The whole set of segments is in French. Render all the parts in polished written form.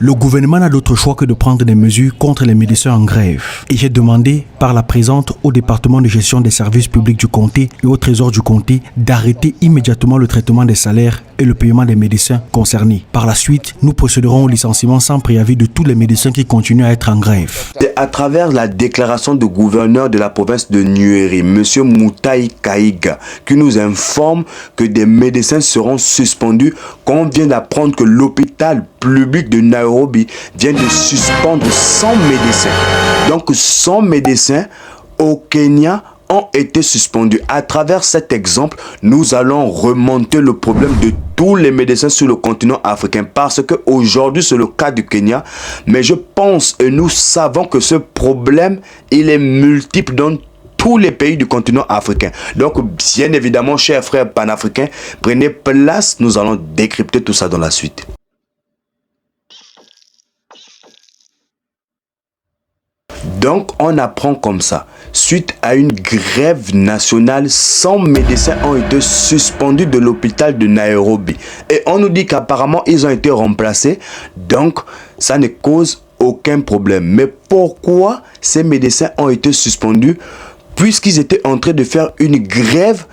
Le gouvernement n'a d'autre choix que de prendre des mesures contre les médecins en grève. Et j'ai demandé par la présente au département de gestion des services publics du comté et au trésor du comté d'arrêter immédiatement le traitement des salaires et le paiement des médecins concernés. Par la suite, nous procéderons au licenciement sans préavis de tous les médecins qui continuent à être en grève. C'est à travers la déclaration du gouverneur de la province de Nyeri, M. Moutaï Kaïga, qui nous informe que des médecins seront suspendus, qu'on vient d'apprendre que l'hôpital public de Nairobi vient de suspendre 100 médecins. Donc 100 médecins au Kenya ont été suspendus. À travers cet exemple, nous allons remonter le problème de tous les médecins sur le continent africain, parce que aujourd'hui c'est le cas du Kenya, mais je pense et nous savons que ce problème il est multiple dans tous les pays du continent africain. Donc bien évidemment, chers frères panafricains, prenez place, nous allons décrypter tout ça dans la suite. Donc, on apprend comme ça. Suite à une grève nationale, 100 médecins ont été suspendus de l'hôpital de Nairobi. Et on nous dit qu'apparemment, ils ont été remplacés. Donc, ça ne cause aucun problème. Mais pourquoi ces médecins ont été suspendus? Puisqu'ils étaient en train de faire une grève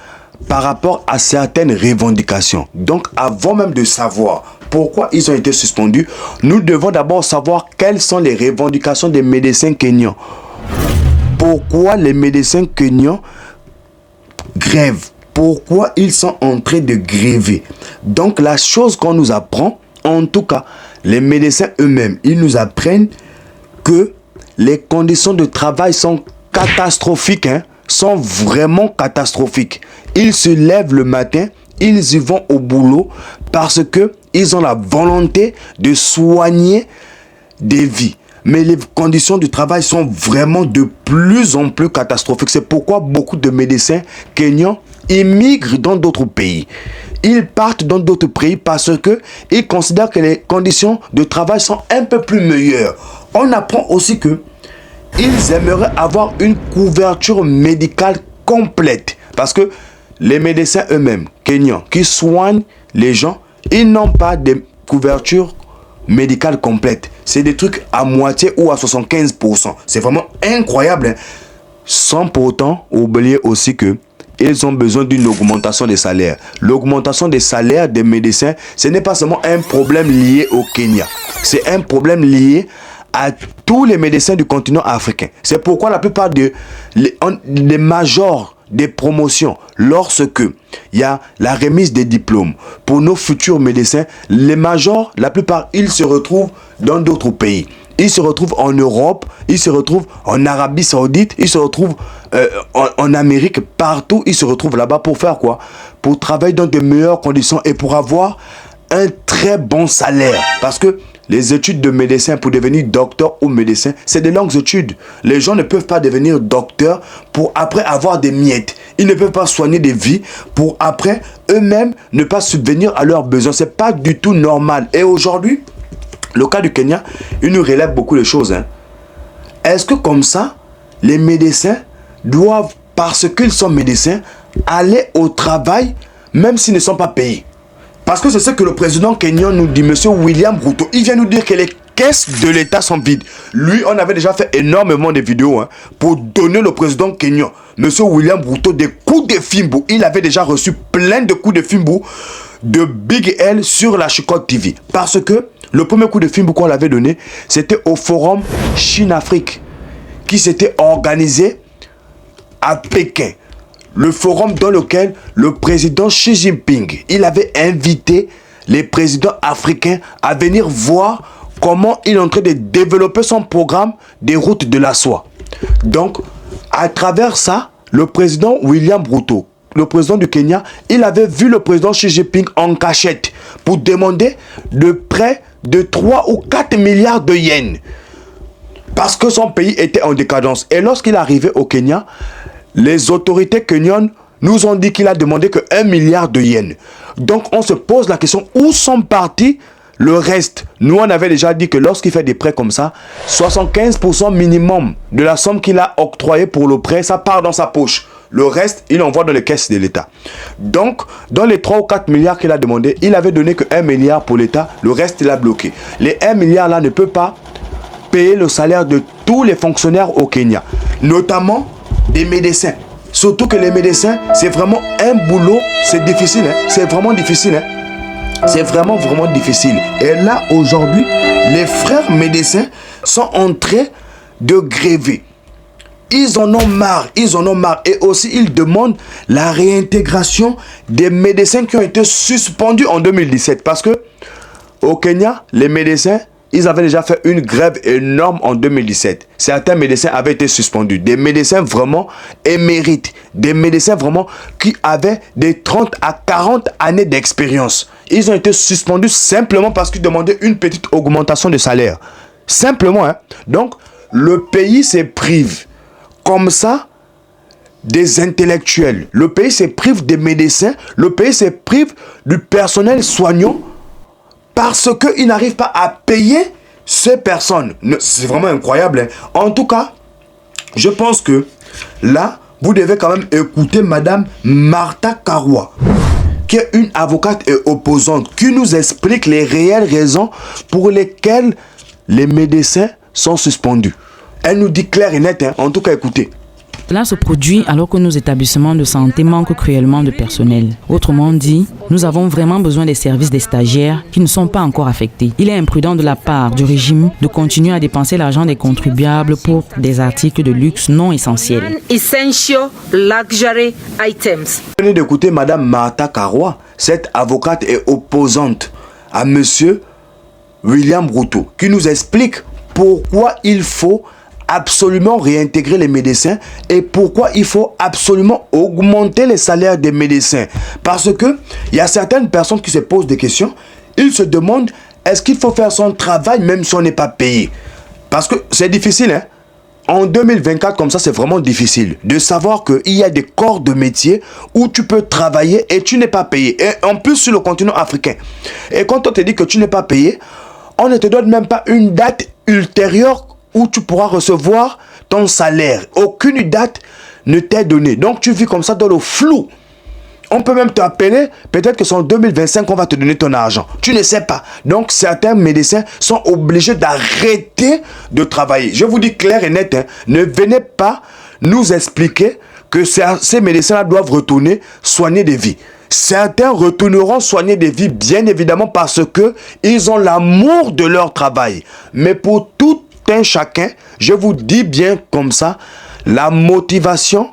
par rapport à certaines revendications. Donc, avant même de savoir pourquoi ils ont été suspendus, nous devons d'abord savoir quelles sont les revendications des médecins kenyans. Pourquoi les médecins kenyans grèvent? Pourquoi ils sont en train de gréver? Donc, la chose qu'on nous apprend, en tout cas, les médecins eux-mêmes, ils nous apprennent que les conditions de travail sont catastrophiques, sont vraiment catastrophiques. Ils se lèvent le matin, ils y vont au boulot parce que ils ont la volonté de soigner des vies. Mais les conditions du travail sont vraiment de plus en plus catastrophiques. C'est pourquoi beaucoup de médecins kenyans immigrent dans d'autres pays. Ils partent dans d'autres pays parce que ils considèrent que les conditions de travail sont un peu plus meilleures. On apprend aussi que ils aimeraient avoir une couverture médicale complète. Parce que les médecins eux-mêmes, kenyans, qui soignent les gens, ils n'ont pas de couverture médicale complète. C'est des trucs à moitié ou à 75%. C'est vraiment incroyable. Sans pour autant oublier aussi que ils ont besoin d'une augmentation des salaires. L'augmentation des salaires des médecins, ce n'est pas seulement un problème lié au Kenya. C'est un problème lié à tous les médecins du continent africain. C'est pourquoi la plupart des majors des promotions, lorsque il y a la remise des diplômes pour nos futurs médecins, les majors, la plupart, ils se retrouvent dans d'autres pays. Ils se retrouvent en Europe, ils se retrouvent en Arabie Saoudite, ils se retrouvent en Amérique, partout, ils se retrouvent là-bas pour faire quoi? Pour travailler dans de meilleures conditions et pour avoir un très bon salaire. Parce que les études de médecin pour devenir docteur ou médecin, c'est de longues études. Les gens ne peuvent pas devenir docteur pour après avoir des miettes. Ils ne peuvent pas soigner des vies pour après eux-mêmes ne pas subvenir à leurs besoins. C'est pas du tout normal. Et aujourd'hui, le cas du Kenya, il nous relève beaucoup de choses. Est-ce que comme ça, les médecins doivent, parce qu'ils sont médecins, aller au travail même s'ils ne sont pas payés? Parce que c'est ce que le président kenyan nous dit, M. William Ruto. Il vient nous dire que les caisses de l'État sont vides. Lui, on avait déjà fait énormément de vidéos pour donner le président kenyan, M. William Ruto, des coups de fimbo. Il avait déjà reçu plein de coups de fimbo de Big L sur la Chicotte TV. Parce que le premier coup de fimbo qu'on l'avait donné, c'était au forum Chine-Afrique qui s'était organisé à Pékin. Le forum dans lequel le président Xi Jinping, il avait invité les présidents africains à venir voir comment il est en train de développer son programme des routes de la soie. Donc, à travers ça, le président William Ruto, le président du Kenya, il avait vu le président Xi Jinping en cachette pour demander de près de 3 ou 4 milliards de yens. Parce que son pays était en décadence. Et lorsqu'il est arrivé au Kenya, les autorités kenyanes nous ont dit qu'il a demandé que 1 milliard de yens. Donc on se pose la question, où sont partis le reste? Nous on avait déjà dit que lorsqu'il fait des prêts comme ça, 75% minimum de la somme qu'il a octroyée pour le prêt, ça part dans sa poche. Le reste, il envoie dans les caisses de l'État. Donc, dans les 3 ou 4 milliards qu'il a demandé, il avait donné que 1 milliard pour l'État. Le reste, il a bloqué. Les 1 milliard là ne peut pas payer le salaire de tous les fonctionnaires au Kenya. Notamment des médecins. Surtout que les médecins, c'est vraiment un boulot. C'est difficile. C'est vraiment difficile. C'est vraiment difficile. Et là, aujourd'hui, les frères médecins sont en train de gréver. Ils en ont marre. Et aussi, ils demandent la réintégration des médecins qui ont été suspendus en 2017. Parce que au Kenya, les médecins, ils avaient déjà fait une grève énorme en 2017. Certains médecins avaient été suspendus. Des médecins vraiment émérites. Des médecins vraiment qui avaient des 30 à 40 années d'expérience. Ils ont été suspendus simplement parce qu'ils demandaient une petite augmentation de salaire. Simplement. Donc, le pays se prive comme ça des intellectuels. Le pays se prive des médecins. Le pays se prive du personnel soignant parce qu'ils n'arrivent pas à payer ces personnes. C'est vraiment incroyable. En tout cas, je pense que là, vous devez quand même écouter Madame Martha Karua, qui est une avocate et opposante, qui nous explique les réelles raisons pour lesquelles les médecins sont suspendus. Elle nous dit clair et net. En tout cas, écoutez. Cela se produit alors que nos établissements de santé manquent cruellement de personnel. Autrement dit, nous avons vraiment besoin des services des stagiaires qui ne sont pas encore affectés. Il est imprudent de la part du régime de continuer à dépenser l'argent des contribuables pour des articles de luxe non essentiels. Essential luxury items. Venez d'écouter Madame Martha Karua, cette avocate et opposante à Monsieur William Ruto, qui nous explique pourquoi il faut absolument réintégrer les médecins et pourquoi il faut absolument augmenter les salaires des médecins. Parce que il y a certaines personnes qui se posent des questions. Ils se demandent, est-ce qu'il faut faire son travail même si on n'est pas payé? Parce que c'est difficile. En 2024, comme ça, c'est vraiment difficile de savoir qu'il y a des corps de métier où tu peux travailler et tu n'es pas payé. Et en plus, sur le continent africain. Et quand on te dit que tu n'es pas payé, on ne te donne même pas une date ultérieure où tu pourras recevoir ton salaire. Aucune date ne t'est donnée. Donc, tu vis comme ça dans le flou. On peut même t'appeler, peut-être que c'est en 2025 qu'on va te donner ton argent. Tu ne sais pas. Donc, certains médecins sont obligés d'arrêter de travailler. Je vous dis clair et net, ne venez pas nous expliquer que ces médecins-là doivent retourner soigner des vies. Certains retourneront soigner des vies, bien évidemment, parce qu'ils ont l'amour de leur travail. Mais pour tout un chacun, je vous dis bien comme ça, la motivation,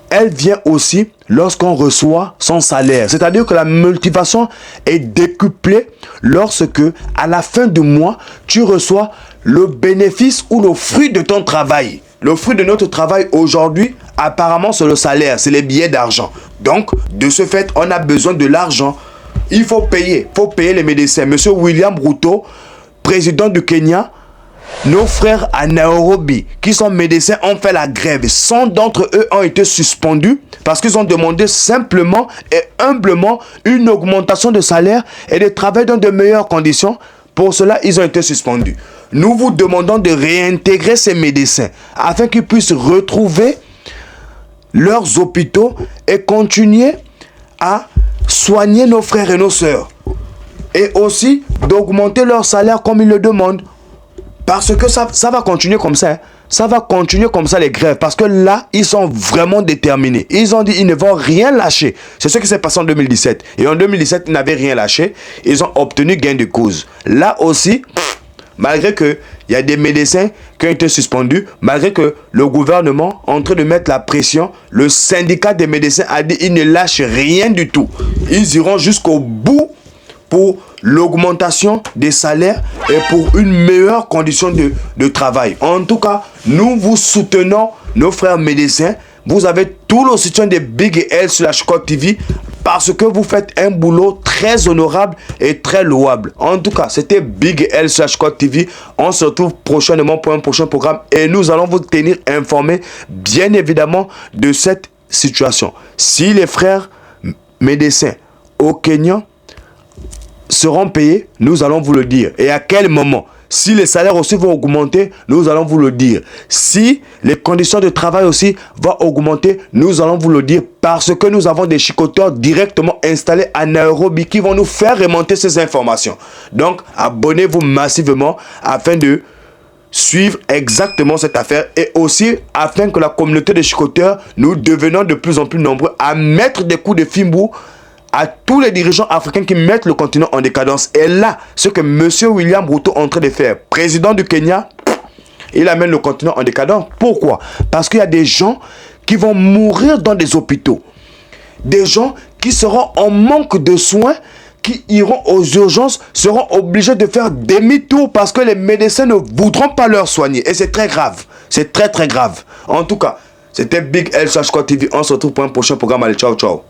elle vient aussi lorsqu'on reçoit son salaire. C'est-à-dire que la motivation est décuplée lorsque, à la fin du mois, tu reçois le bénéfice ou le fruit de ton travail. Le fruit de notre travail aujourd'hui, apparemment, c'est le salaire, c'est les billets d'argent. Donc, de ce fait, on a besoin de l'argent. Il faut payer les médecins. Monsieur William Ruto, président du Kenya, nos frères à Nairobi, qui sont médecins, ont fait la grève. 100 d'entre eux ont été suspendus parce qu'ils ont demandé simplement et humblement une augmentation de salaire et de travailler dans de meilleures conditions. Pour cela, ils ont été suspendus. Nous vous demandons de réintégrer ces médecins afin qu'ils puissent retrouver leurs hôpitaux et continuer à soigner nos frères et nos sœurs. Et aussi d'augmenter leur salaire comme ils le demandent. Parce que ça va continuer comme ça. Ça va continuer comme ça les grèves. Parce que là, ils sont vraiment déterminés. Ils ont dit qu'ils ne vont rien lâcher. C'est ce qui s'est passé en 2017. Et en 2017, ils n'avaient rien lâché. Ils ont obtenu gain de cause. Là aussi, malgré qu'il y a des médecins qui ont été suspendus, malgré que le gouvernement est en train de mettre la pression, le syndicat des médecins a dit qu'ils ne lâchent rien du tout. Ils iront jusqu'au bout pour l'augmentation des salaires et pour une meilleure condition de travail. En tout cas, nous vous soutenons, nos frères médecins. Vous avez tout le soutien de Big L sur la Chicotte TV parce que vous faites un boulot très honorable et très louable. En tout cas, c'était Big L sur la Chicotte TV. On se retrouve prochainement pour un prochain programme et nous allons vous tenir informés, bien évidemment, de cette situation. Si les frères médecins au Kenya seront payés, nous allons vous le dire. Et à quel moment? Si les salaires aussi vont augmenter, nous allons vous le dire. Si les conditions de travail aussi vont augmenter, nous allons vous le dire parce que nous avons des chicoteurs directement installés à Nairobi qui vont nous faire remonter ces informations. Donc, abonnez-vous massivement afin de suivre exactement cette affaire et aussi afin que la communauté des chicoteurs, nous devenons de plus en plus nombreux à mettre des coups de fimbou à tous les dirigeants africains qui mettent le continent en décadence. Et là, ce que M. William Ruto est en train de faire, président du Kenya, il amène le continent en décadence. Pourquoi? Parce qu'il y a des gens qui vont mourir dans des hôpitaux. Des gens qui seront en manque de soins, qui iront aux urgences, seront obligés de faire demi-tour parce que les médecins ne voudront pas leur soigner. Et c'est très grave. C'est très très grave. En tout cas, c'était Big L /TV. On se retrouve pour un prochain programme. Allez, ciao, ciao.